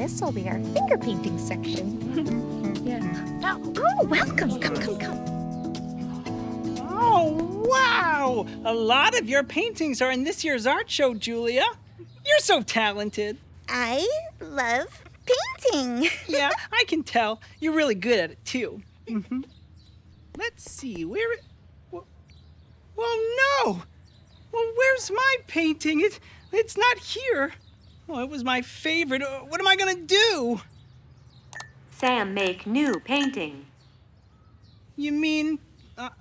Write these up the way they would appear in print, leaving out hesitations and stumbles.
this will be our finger painting section. Yeah. Oh, welcome. Come. Oh, wow! A lot of your paintings are in this year's art show, Julia. You're so talented. I love painting. Yeah, I can tell. You're really good at it, too. Let's see, Well, no! Well, where's my painting? It's not here. Oh, it was my favorite. What am I gonna do? Sam make new painting. You mean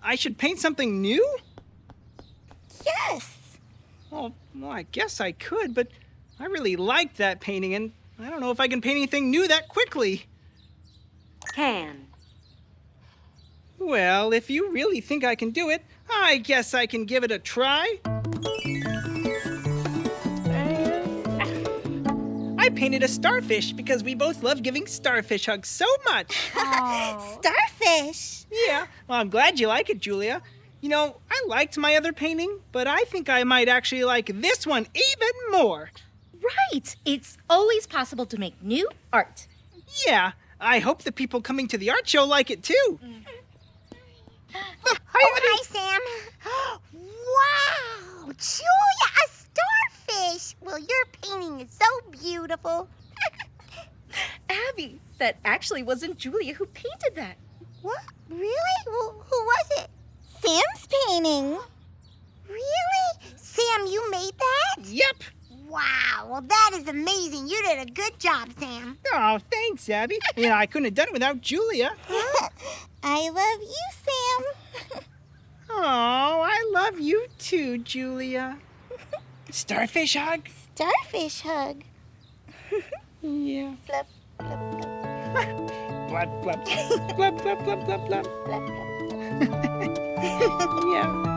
I should paint something new? Yes. Well, I guess I could, but I really liked that painting, and I don't know if I can paint anything new that quickly. Can. Well, if you really think I can do it, I guess I can give it a try. I painted a starfish because we both love giving starfish hugs so much. Starfish. Yeah, well, I'm glad you like it, Julia. You know, I liked my other painting, but I think I might actually like this one even more. Right. It's always possible to make new art. Yeah, I hope the people coming to the art show like it too. Hi, Sam. Wow, Julia, a starfish. Well, your painting is so beautiful. Abby, that actually wasn't Julia who painted that. What? Really? Who was it? Sam's painting. Really? Sam, you made that? Yep. Wow, well, that is amazing. You did a good job, Sam. Oh, thanks, Abby. Yeah, I couldn't have done it without Julia. I love you, Sam. Oh, I love you too, Julia. Starfish hug? Starfish hug. Yeah. Flip, flip, flip. Blub, blub. Blub, blub, blub, blub, blub. Flip, flip. Yeah.